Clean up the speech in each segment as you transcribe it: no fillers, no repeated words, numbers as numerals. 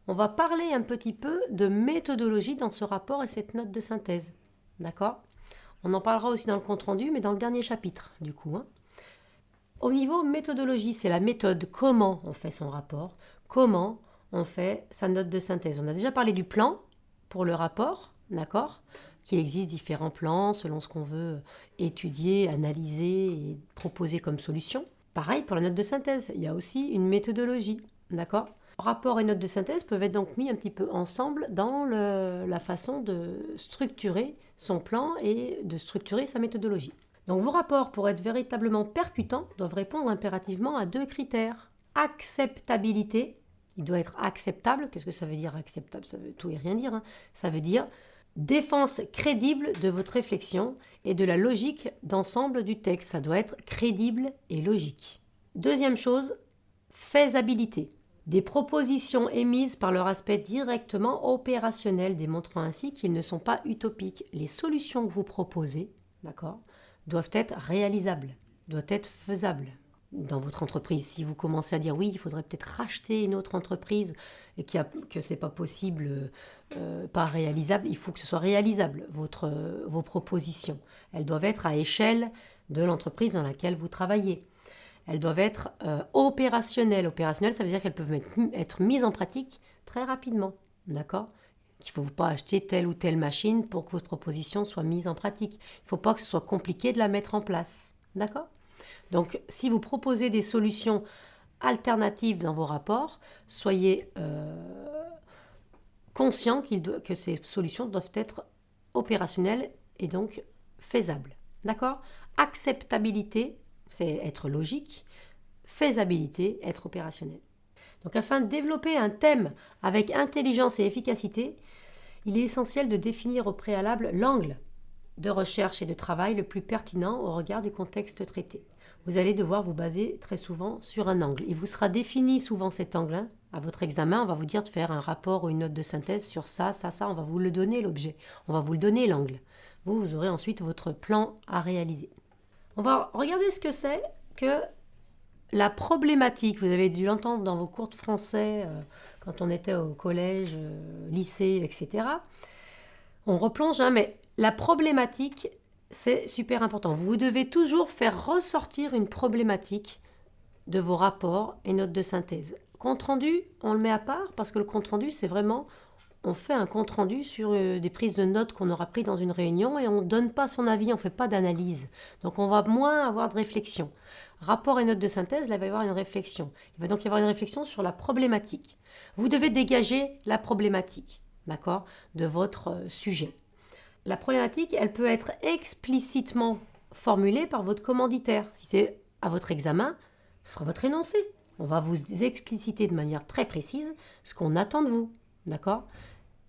on va parler un petit peu de méthodologie dans ce rapport et cette note de synthèse. D'accord? On en parlera aussi dans le compte-rendu, mais dans le dernier chapitre, du coup. Au niveau méthodologie, c'est la méthode, comment on fait son rapport, comment on fait sa note de synthèse. On a déjà parlé du plan pour le rapport, d'accord? Qu'il existe différents plans selon ce qu'on veut étudier, analyser et proposer comme solution. Pareil pour la note de synthèse, il y a aussi une méthodologie, d'accord? Rapport et note de synthèse peuvent être donc mis un petit peu ensemble dans la façon de structurer son plan et de structurer sa méthodologie. Donc vos rapports, pour être véritablement percutants, doivent répondre impérativement à 2 critères. Acceptabilité, il doit être acceptable. Qu'est-ce que ça veut dire acceptable? Ça veut tout et rien dire. Ça veut dire défense crédible de votre réflexion et de la logique d'ensemble du texte. Ça doit être crédible et logique. Deuxième chose, faisabilité. Des propositions émises par leur aspect directement opérationnel, démontrant ainsi qu'ils ne sont pas utopiques. Les solutions que vous proposez, d'accord, doivent être réalisables, doivent être faisables dans votre entreprise. Si vous commencez à dire oui, il faudrait peut-être racheter une autre entreprise et que ce n'est pas possible, pas réalisable, il faut que ce soit réalisable, vos propositions. Elles doivent être à échelle de l'entreprise dans laquelle vous travaillez. Elles doivent être opérationnelles. Opérationnelles, ça veut dire qu'elles peuvent être mises en pratique très rapidement. D'accord ? Il ne faut pas acheter telle ou telle machine pour que votre proposition soit mise en pratique. Il ne faut pas que ce soit compliqué de la mettre en place. D'accord ? Donc, si vous proposez des solutions alternatives dans vos rapports, soyez conscient que ces solutions doivent être opérationnelles et donc faisables. D'accord ? Acceptabilité, c'est être logique. Faisabilité, être opérationnel. Donc afin de développer un thème avec intelligence et efficacité, il est essentiel de définir au préalable l'angle de recherche et de travail le plus pertinent au regard du contexte traité. Vous allez devoir vous baser très souvent sur un angle. Il vous sera défini souvent cet angle. À votre examen, on va vous dire de faire un rapport ou une note de synthèse sur ça, ça, ça. On va vous le donner, l'objet. On va vous le donner, l'angle. Vous aurez ensuite votre plan à réaliser. On va regarder ce que c'est que la problématique. Vous avez dû l'entendre dans vos cours de français quand on était au collège, lycée, etc. On replonge, mais la problématique, c'est super important. Vous devez toujours faire ressortir une problématique de vos rapports et notes de synthèse. Compte rendu, on le met à part parce que le compte rendu, c'est vraiment, on fait un compte rendu sur des prises de notes qu'on aura prises dans une réunion et on ne donne pas son avis, on ne fait pas d'analyse. Donc on va moins avoir de réflexion. Rapport et notes de synthèse, là, il va y avoir une réflexion. Il va donc y avoir une réflexion sur la problématique. Vous devez dégager la problématique, d'accord, de votre sujet. La problématique, elle peut être explicitement formulée par votre commanditaire. Si c'est à votre examen, ce sera votre énoncé. On va vous expliciter de manière très précise ce qu'on attend de vous, d'accord ?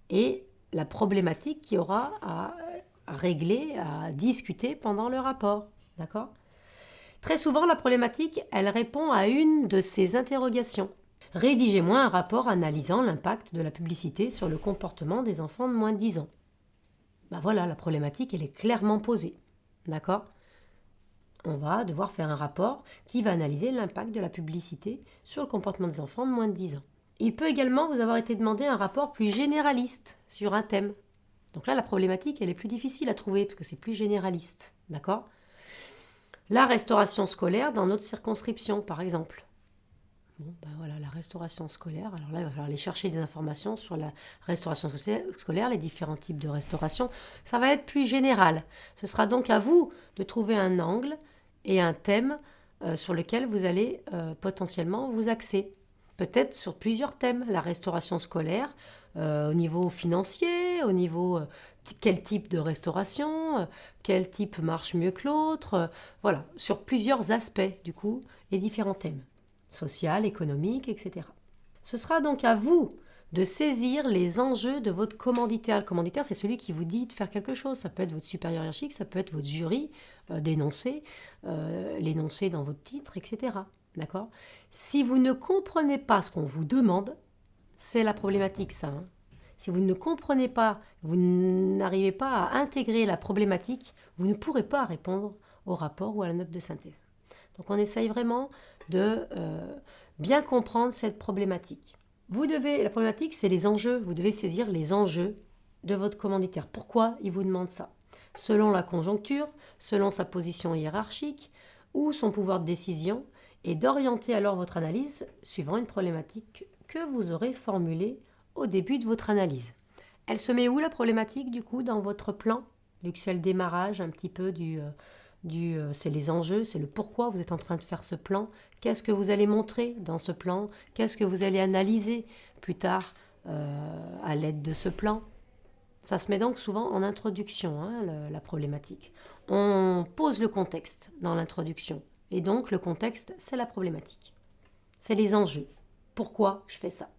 Et la problématique qu'il y aura à régler, à discuter pendant le rapport, d'accord ? Très souvent, la problématique, elle répond à une de ces interrogations. Rédigez-moi un rapport analysant l'impact de la publicité sur le comportement des enfants de moins de 10 ans. Ben voilà, la problématique, elle est clairement posée. D'accord ? On va devoir faire un rapport qui va analyser l'impact de la publicité sur le comportement des enfants de moins de 10 ans. Il peut également vous avoir été demandé un rapport plus généraliste sur un thème. Donc là, la problématique, elle est plus difficile à trouver parce que c'est plus généraliste. D'accord ? La restauration scolaire dans notre circonscription, par exemple. Bon, ben voilà, la restauration scolaire. Alors là, il va falloir aller chercher des informations sur la restauration scolaire, les différents types de restauration. Ça va être plus général. Ce sera donc à vous de trouver un angle et un thème sur lequel vous allez potentiellement vous axer. Peut-être sur plusieurs thèmes. La restauration scolaire, au niveau financier, au niveau quel type de restauration, quel type marche mieux que l'autre. Voilà, sur plusieurs aspects du coup et différents thèmes. Social, économique, etc. Ce sera donc à vous de saisir les enjeux de votre commanditaire. Le commanditaire, c'est celui qui vous dit de faire quelque chose. Ça peut être votre supérieur hiérarchique, ça peut être votre jury d'énoncer, l'énoncer dans votre titre, etc. D'accord ? Si vous ne comprenez pas ce qu'on vous demande, c'est la problématique, ça. Si vous ne comprenez pas, vous n'arrivez pas à intégrer la problématique, vous ne pourrez pas répondre au rapport ou à la note de synthèse. Donc on essaye vraiment de bien comprendre cette problématique. La problématique, c'est les enjeux. Vous devez saisir les enjeux de votre commanditaire. Pourquoi il vous demande ça? Selon la conjoncture, selon sa position hiérarchique ou son pouvoir de décision, et d'orienter alors votre analyse suivant une problématique que vous aurez formulée au début de votre analyse. Elle se met où la problématique du coup dans votre plan? Vu que c'est le démarrage un petit peu c'est les enjeux, c'est le pourquoi vous êtes en train de faire ce plan. Qu'est-ce que vous allez montrer dans ce plan? Qu'est-ce que vous allez analyser plus tard à l'aide de ce plan? Ça se met donc souvent en introduction, hein, la problématique. On pose le contexte dans l'introduction. Et donc le contexte, c'est la problématique. C'est les enjeux. Pourquoi je fais ça?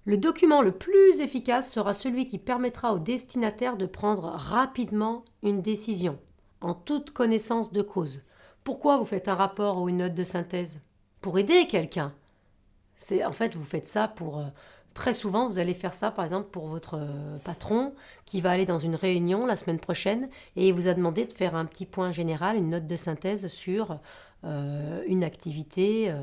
Le document le plus efficace sera celui qui permettra au destinataire de prendre rapidement une décision, en toute connaissance de cause. Pourquoi vous faites un rapport ou une note de synthèse? Pour aider quelqu'un. En fait, vous faites ça pour... très souvent, vous allez faire ça, par exemple, pour votre patron qui va aller dans une réunion la semaine prochaine et il vous a demandé de faire un petit point général, une note de synthèse sur une activité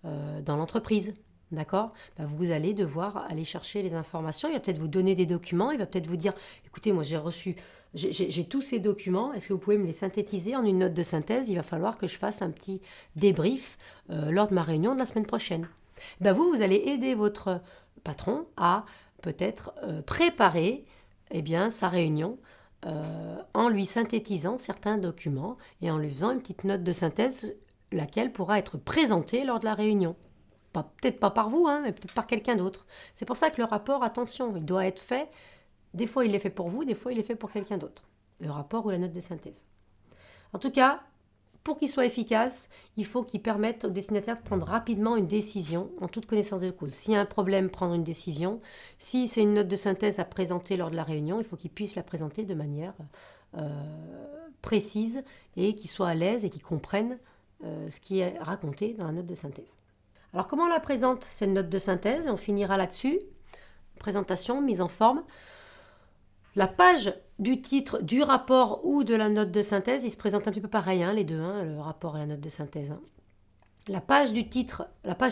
dans l'entreprise. D'accord? Vous allez devoir aller chercher les informations. Il va peut-être vous donner des documents. Il va peut-être vous dire, écoutez, moi j'ai tous ces documents. Est-ce que vous pouvez me les synthétiser en une note de synthèse? Il va falloir que je fasse un petit débrief lors de ma réunion de la semaine prochaine. Vous allez aider votre patron à peut-être préparer sa réunion en lui synthétisant certains documents et en lui faisant une petite note de synthèse, laquelle pourra être présentée lors de la réunion. Peut-être pas par vous, hein, mais peut-être par quelqu'un d'autre. C'est pour ça que le rapport, attention, il doit être fait. Des fois, il est fait pour vous, des fois, il est fait pour quelqu'un d'autre. Le rapport ou la note de synthèse. En tout cas, pour qu'il soit efficace, il faut qu'il permette au destinataire de prendre rapidement une décision en toute connaissance de cause. S'il y a un problème, prendre une décision. Si c'est une note de synthèse à présenter lors de la réunion, il faut qu'il puisse la présenter de manière précise et qu'il soit à l'aise et qu'il comprenne ce qui est raconté dans la note de synthèse. Alors comment on la présente, cette note de synthèse? On finira là-dessus. Présentation, mise en forme. La page du titre du rapport ou de la note de synthèse, il se présente un petit peu pareil, hein, les deux, hein, le rapport et la note de synthèse. Hein. La page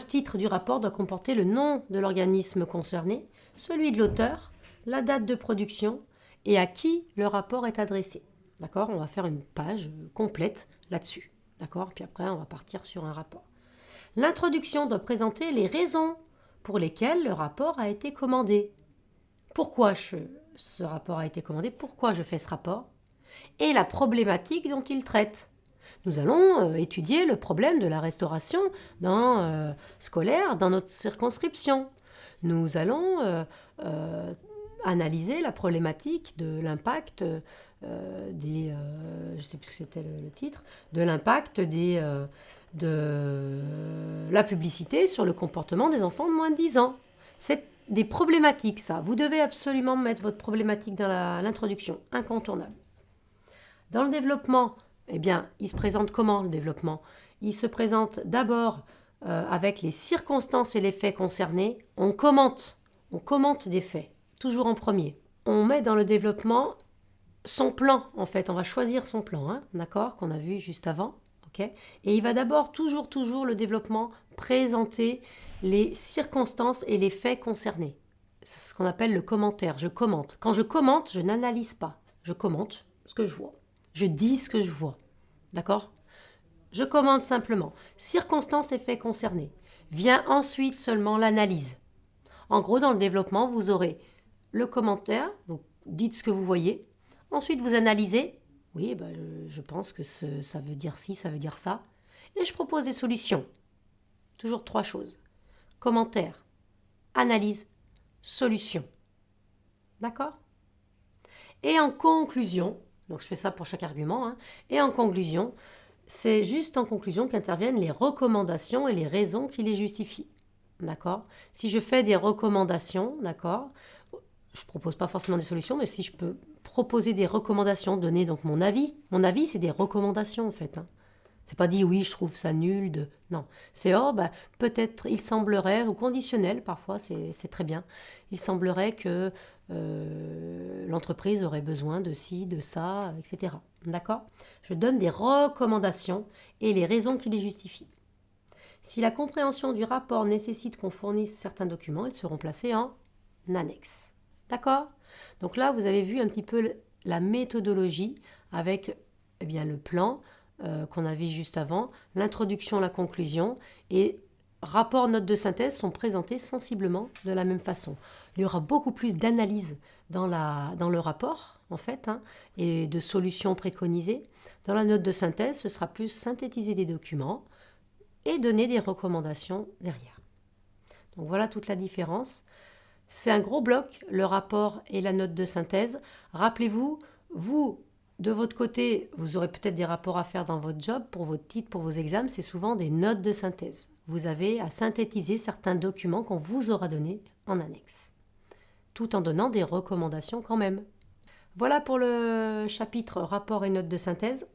titre du rapport doit comporter le nom de l'organisme concerné, celui de l'auteur, la date de production et à qui le rapport est adressé. D'accord? On va faire une page complète là-dessus. D'accord? Puis après, on va partir sur un rapport. L'introduction doit présenter les raisons pour lesquelles le rapport a été commandé. Pourquoi ce rapport a été commandé? Pourquoi je fais ce rapport? Et la problématique dont il traite. Nous allons étudier le problème de la restauration scolaire dans notre circonscription. Nous allons analyser la problématique de l'impact je ne sais plus ce que c'était le titre, de l'impact de la publicité sur le comportement des enfants de moins de 10 ans. C'est des problématiques, ça. Vous devez absolument mettre votre problématique dans l'introduction, incontournable. Dans le développement, il se présente comment le développement? Il se présente d'abord avec les circonstances et les faits concernés. On commente des faits, toujours en premier. On met dans le développement son plan, en fait. On va choisir son plan, hein, d'accord, qu'on a vu juste avant. Okay, et il va d'abord, toujours le développement, présenter les circonstances et les faits concernés. C'est ce qu'on appelle le commentaire. Je commente. Quand je commente, je n'analyse pas. Je commente ce que je vois. Je dis ce que je vois. D'accord? Je commente simplement. Circonstances et faits concernés. Vient ensuite seulement l'analyse. En gros, dans le développement, vous aurez le commentaire, vous dites ce que vous voyez. Ensuite, vous analysez. Oui, je pense que ça veut dire ci, ça veut dire ça. Et je propose des solutions. Toujours 3 choses. Commentaire, analyse, solution. D'accord? Et en conclusion, donc je fais ça pour chaque argument, hein, et en conclusion, c'est juste en conclusion qu'interviennent les recommandations et les raisons qui les justifient. D'accord? Si je fais des recommandations, d'accord, je ne propose pas forcément des solutions, mais si je peux proposer des recommandations, donner donc mon avis. Mon avis, c'est des recommandations en fait. Hein. C'est pas dit oui, je trouve ça nul. Non, c'est peut-être il semblerait, ou conditionnel parfois, c'est très bien. Il semblerait que l'entreprise aurait besoin de ci, de ça, etc. D'accord? Je donne des recommandations et les raisons qui les justifient. Si la compréhension du rapport nécessite qu'on fournisse certains documents, ils seront placés en annexe. D'accord? Donc là, vous avez vu un petit peu la méthodologie avec le plan qu'on a vu juste avant, l'introduction, la conclusion et rapport, notes de synthèse sont présentés sensiblement de la même façon. Il y aura beaucoup plus d'analyse dans le rapport, en fait, et de solutions préconisées. Dans la note de synthèse, ce sera plus synthétiser des documents et donner des recommandations derrière. Donc voilà toute la différence. C'est un gros bloc, le rapport et la note de synthèse. Rappelez-vous, vous, de votre côté, vous aurez peut-être des rapports à faire dans votre job, pour votre titre, pour vos examens, c'est souvent des notes de synthèse. Vous avez à synthétiser certains documents qu'on vous aura donnés en annexe, tout en donnant des recommandations quand même. Voilà pour le chapitre rapport et notes de synthèse.